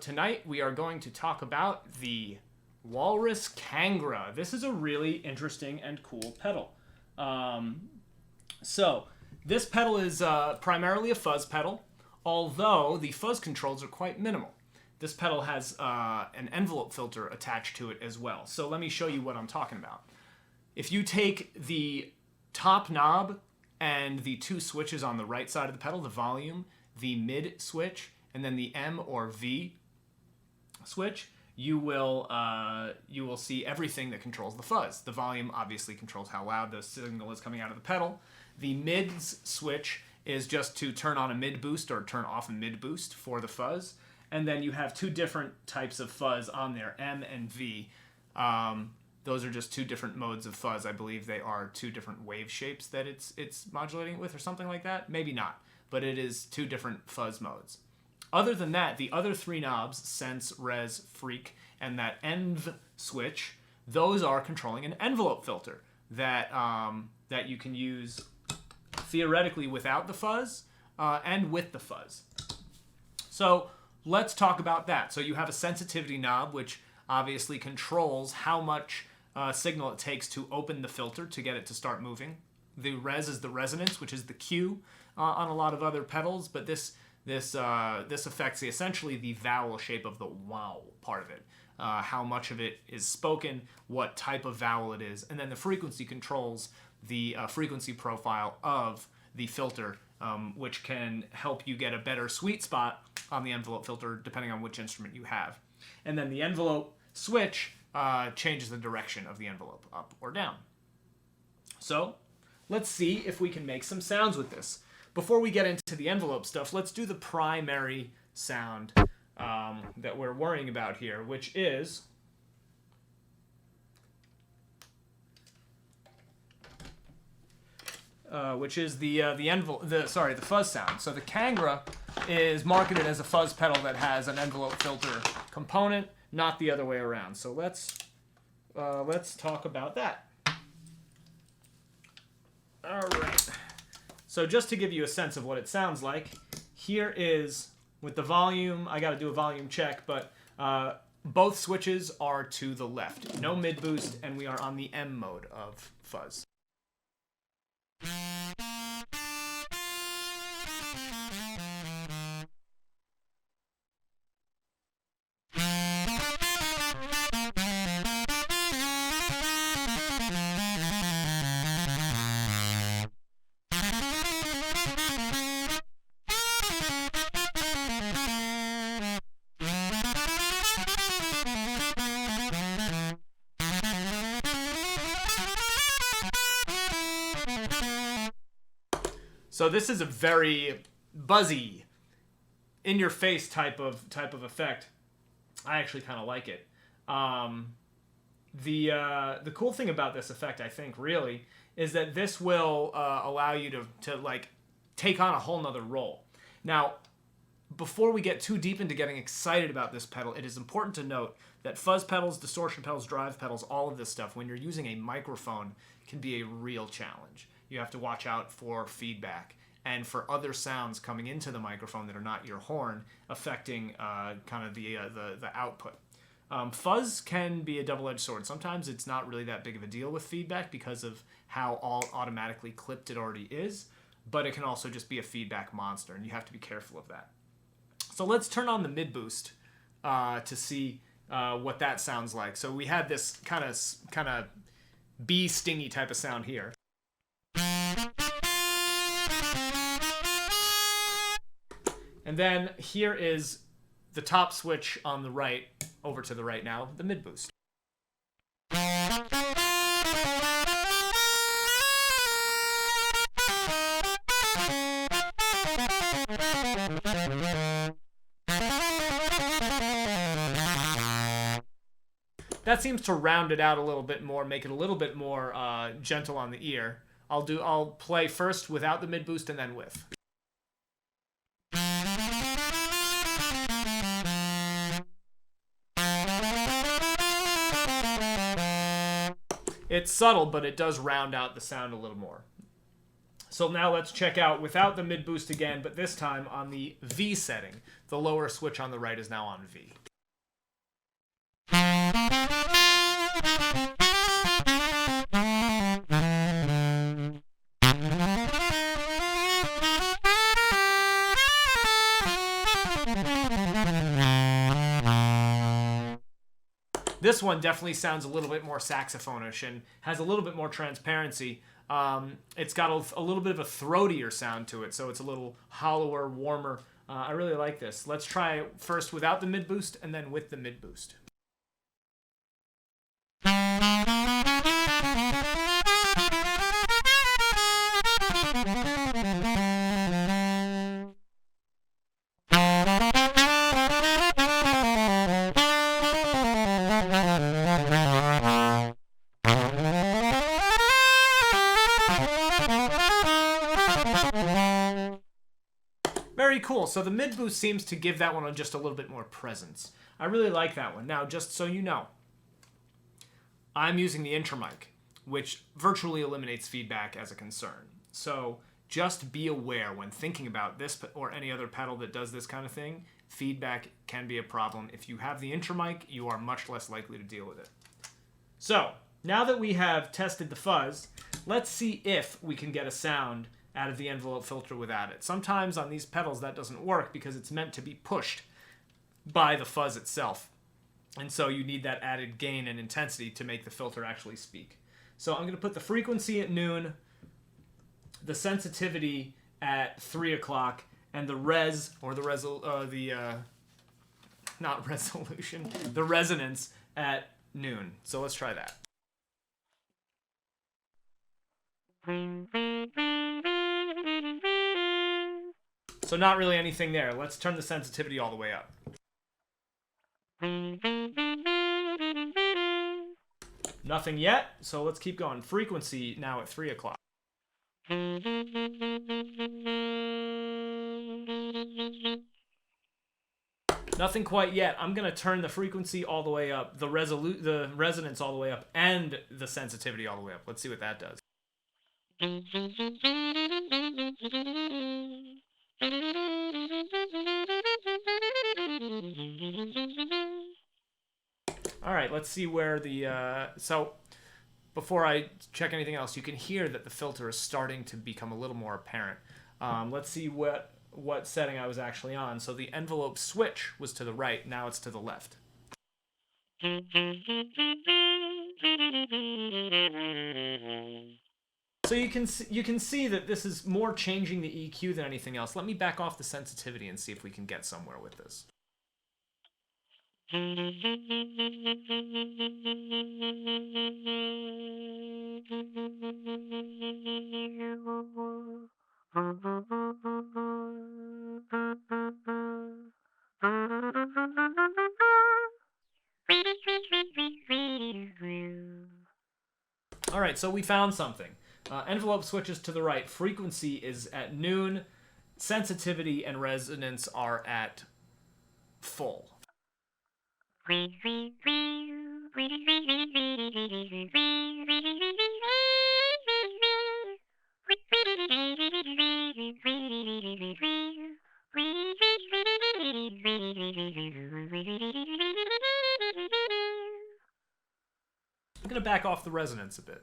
tonight we are going to talk about the Walrus Kangra. This is a really interesting and cool pedal. So this pedal is primarily a fuzz pedal, although the fuzz controls are quite minimal. This pedal has an envelope filter attached to it as well. So let me show you what I'm talking about. If you take the top knob and the two switches on the right side of the pedal, the volume, the mid switch, and then the M or V switch, you will see everything that controls the fuzz. The volume obviously controls how loud the signal is coming out of the pedal. The mids switch is just to turn on a mid boost or turn off a mid boost for the fuzz. And then you have two different types of fuzz on there, M and V. Those are just two different modes of fuzz. I believe they are two different wave shapes that it's modulating it with or something like that. Maybe not, but it is two different fuzz modes. Other than that, the other three knobs, sense, res, freak, and that env switch, those are controlling an envelope filter that you can use theoretically without the fuzz and with the fuzz. So let's talk about that. So you have a sensitivity knob, which obviously controls how much signal it takes to open the filter to get it to start moving. The res is the resonance, which is the Q on a lot of other pedals, but this affects essentially the vowel shape of the wow part of it. How much of it is spoken, what type of vowel it is, and then the frequency controls the frequency profile of the filter, which can help you get a better sweet spot on the envelope filter depending on which instrument you have. And then the envelope switch changes the direction of the envelope up or down. So let's see if we can make some sounds with this. Before we get into the envelope stuff, let's do the primary sound that we're worrying about here, which is the fuzz sound. So the Kangra is marketed as a fuzz pedal that has an envelope filter component, not the other way around. So let's talk about that. All right. So just to give you a sense of what it sounds like, here is with the volume. I got to do a volume check, but both switches are to the left. No mid boost, and we are on the M mode of fuzz. So this is a very buzzy, in-your-face type of effect. I actually kind of like it. The cool thing about this effect, I think, really, is that this will allow you to like take on a whole nother role. Now, before we get too deep into getting excited about this pedal, it is important to note that fuzz pedals, distortion pedals, drive pedals, all of this stuff, when you're using a microphone, can be a real challenge. You have to watch out for feedback and for other sounds coming into the microphone that are not your horn affecting kind of the output. Fuzz can be a double-edged sword. Sometimes it's not really that big of a deal with feedback because of how all automatically clipped it already is, but it can also just be a feedback monster, and you have to be careful of that. So let's turn on the mid boost to see what that sounds like. So we had this kind of bee stingy type of sound here. And then here is the top switch on the right, over to the right now, the mid boost. That seems to round it out a little bit more, make it a little bit more gentle on the ear. I'll play first without the mid boost and then with. It's subtle, but it does round out the sound a little more. So now let's check out without the mid boost again, but this time on the V setting. The lower switch on the right is now on V. This one definitely sounds a little bit more saxophone-ish and has a little bit more transparency. It's got a little bit of a throatier sound to it, so it's a little hollower, warmer. I really like this. Let's try first without the mid boost and then with the mid boost. Very cool. So the mid boost seems to give that one just a little bit more presence. I really like that one. Now, just so you know, I'm using the intermic, which virtually eliminates feedback as a concern. So just be aware when thinking about this or any other pedal that does this kind of thing, feedback can be a problem. If you have the intermic, you are much less likely to deal with it. So now that we have tested the fuzz, let's see if we can get a sound out of the envelope filter without it. Sometimes on these pedals that doesn't work because it's meant to be pushed by the fuzz itself. And so you need that added gain and intensity to make the filter actually speak. So I'm going to put the frequency at noon, the sensitivity at 3 o'clock, and the the resonance at noon. So let's try that. So not really anything there. Let's turn the sensitivity all the way up. Nothing yet, so let's keep going. Frequency now at 3 o'clock. Nothing quite yet. I'm going to turn the frequency all the way up, the resonance all the way up, and the sensitivity all the way up. Let's see what that does. All right, let's see where the... so before I check anything else, you can hear that the filter is starting to become a little more apparent. Let's see what setting I was actually on. So the envelope switch was to the right, now it's to the left. So you can see that this is more changing the EQ than anything else. Let me back off the sensitivity and see if we can get somewhere with this. All right, so we found something. Envelope switches to the right. Frequency is at noon. Sensitivity and resonance are at full. I'm going to back off the resonance a bit.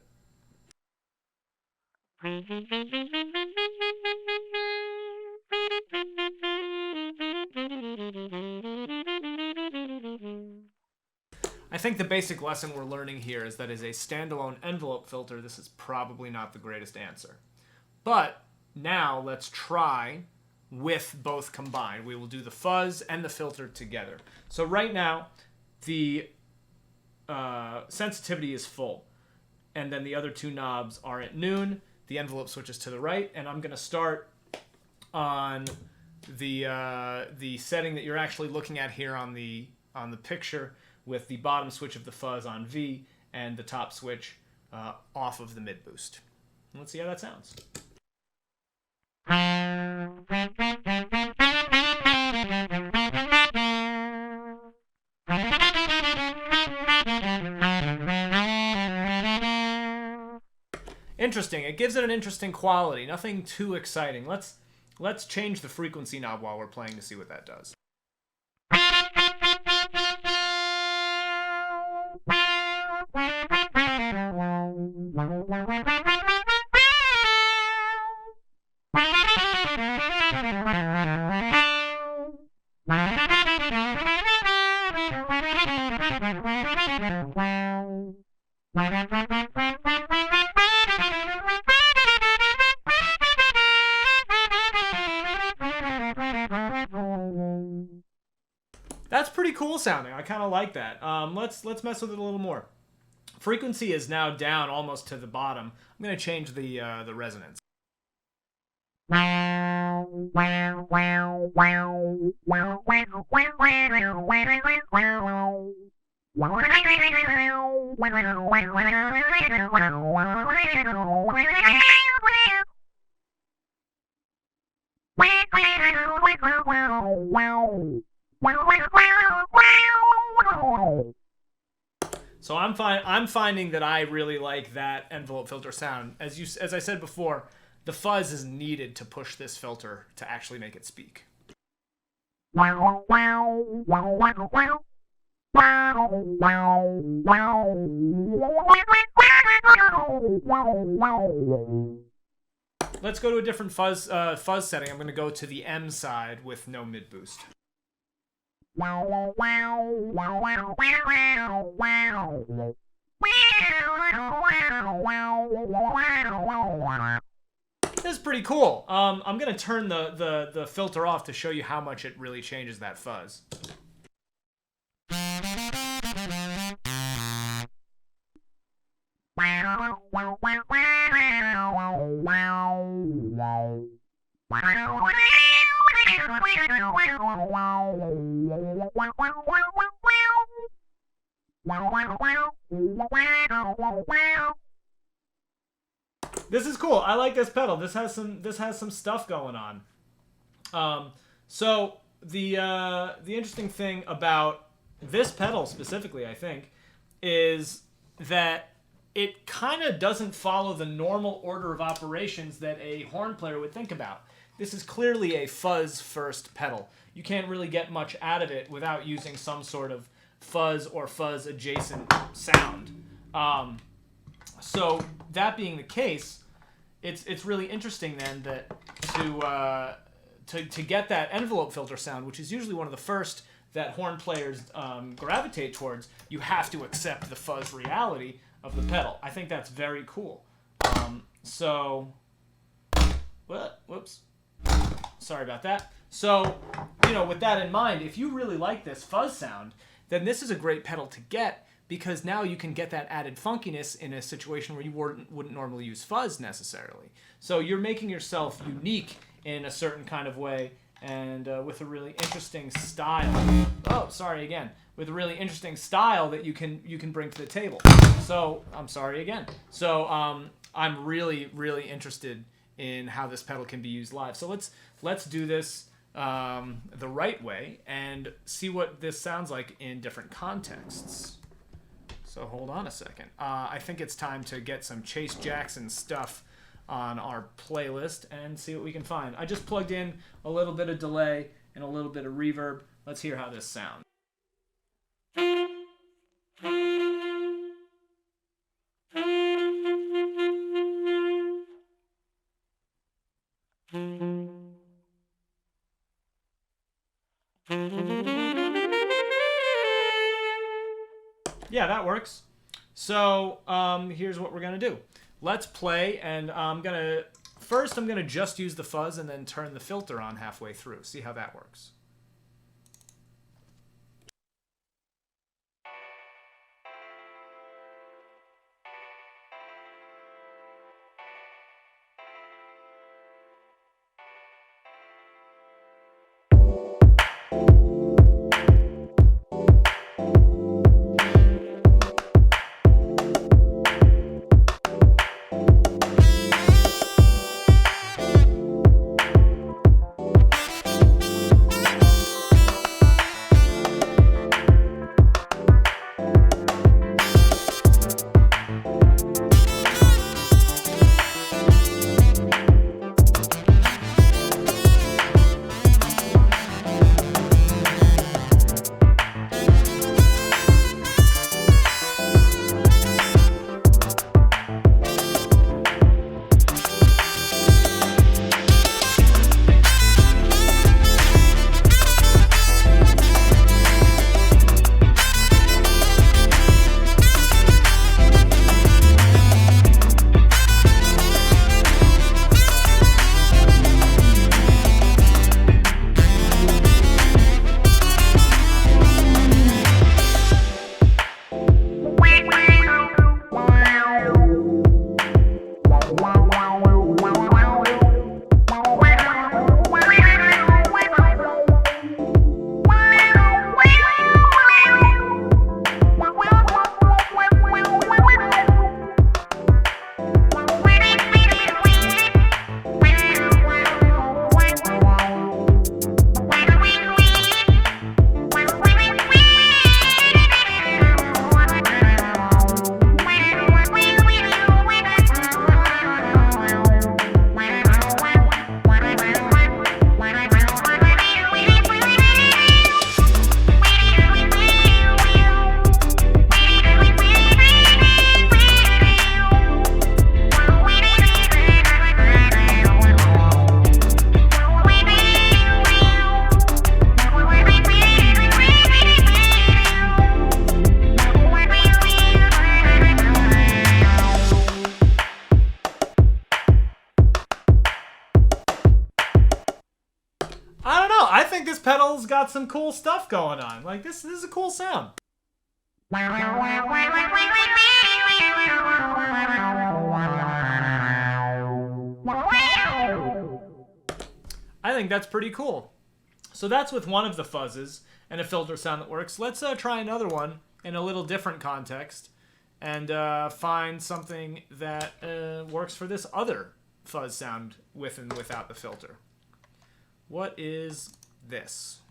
I think the basic lesson we're learning here is that as a standalone envelope filter, this is probably not the greatest answer. But now let's try with both combined. We will do the fuzz and the filter together. So right now, the sensitivity is full, and then the other two knobs are at noon. The envelope switches to the right, and I'm going to start on the setting that you're actually looking at here on the picture, with the bottom switch of the fuzz on V and the top switch off of the mid boost. Let's see how that sounds. interesting. It gives it an interesting quality. Nothing too exciting. Let's change the frequency knob while we're playing to see what that does. That's pretty cool sounding. I kind of like that. Let's mess with it a little more. Frequency is now down almost to the bottom. I'm going to change the resonance. So I'm finding that I really like that envelope filter sound. As I said before, the fuzz is needed to push this filter to actually make it speak. Let's go to a different fuzz setting. I'm going to go to the M side with no mid boost. This is pretty cool. I'm going to turn the filter off to show you how much it really changes that fuzz. This is cool. I like this pedal. This has some stuff going on. So the interesting thing about this pedal specifically, I think, is that it kind of doesn't follow the normal order of operations that a horn player would think about. This is clearly a fuzz first pedal. You can't really get much out of it without using some sort of fuzz or fuzz adjacent sound. So that being the case, it's really interesting then that to get that envelope filter sound, which is usually one of the first that horn players gravitate towards, you have to accept the fuzz reality of the pedal. I think that's very cool. Whoops. Sorry about that. So, with that in mind, if you really like this fuzz sound, then this is a great pedal to get, because now you can get that added funkiness in a situation where you wouldn't normally use fuzz necessarily. So you're making yourself unique in a certain kind of way, and with a really interesting style. Oh, sorry again. With a really interesting style that you can bring to the table. So I'm sorry again. So I'm really, really interested in how this pedal can be used live. So let's do this the right way and see what this sounds like in different contexts. So hold on a second. I think it's time to get some Chase Jackson stuff on our playlist and see what we can find. I just plugged in a little bit of delay and a little bit of reverb. Let's hear how this sounds. Yeah, that works. So here's what we're gonna do. Let's play, and I'm gonna just use the fuzz and then turn the filter on halfway through. See how that works. pedal's got some cool stuff going on. Like, this is a cool sound. I think that's pretty cool. So that's with one of the fuzzes and a filter sound that works. Let's try another one in a little different context and find something that works for this other fuzz sound with and without the filter. What is this?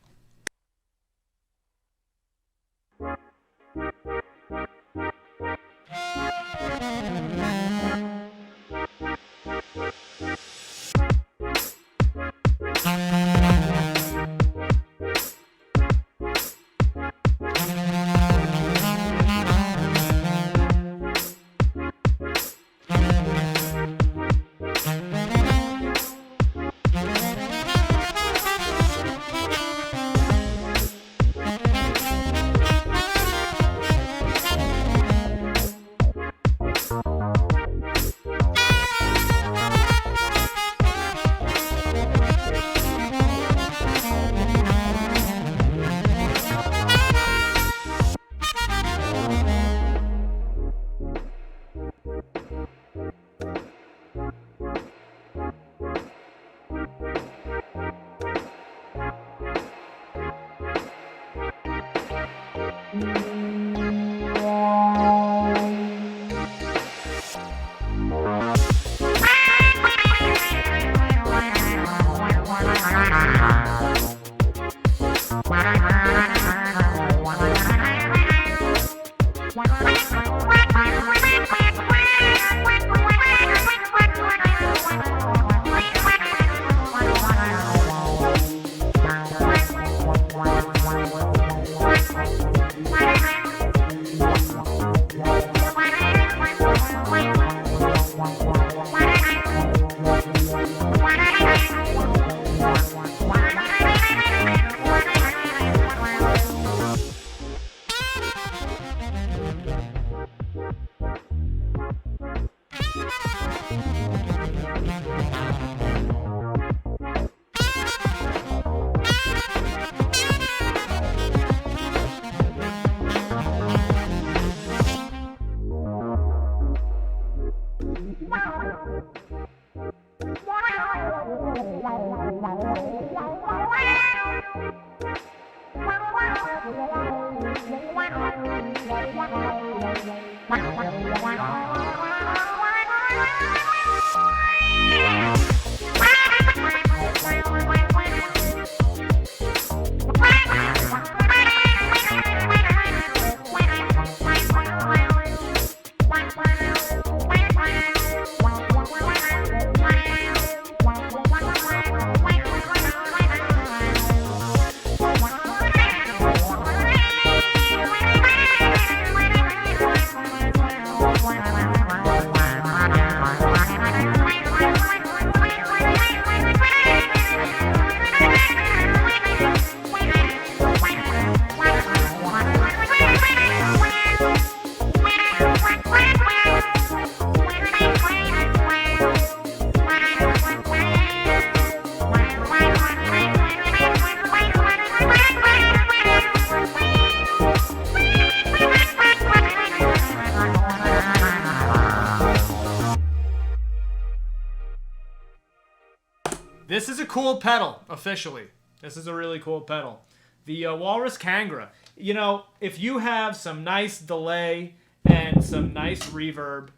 This is a cool pedal, officially. This is a really cool pedal. The Walrus Kangra. You know, if you have some nice delay and some nice reverb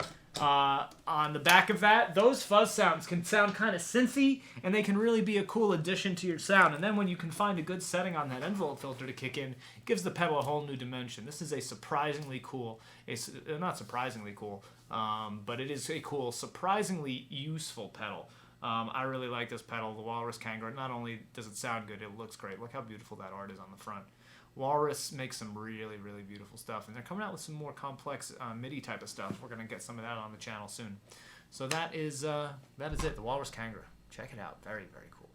on the back of that, those fuzz sounds can sound kind of synthy, and they can really be a cool addition to your sound. And then when you can find a good setting on that envelope filter to kick in, it gives the pedal a whole new dimension. This is a surprisingly cool, not surprisingly cool, but it is a cool, surprisingly useful pedal. I really like this pedal, the Walrus Kangra. Not only does it sound good, it looks great. Look how beautiful that art is on the front. Walrus makes some really, really beautiful stuff, and they're coming out with some more complex MIDI type of stuff. We're going to get some of that on the channel soon. So that is it, the Walrus Kangra. Check it out. Very, very cool.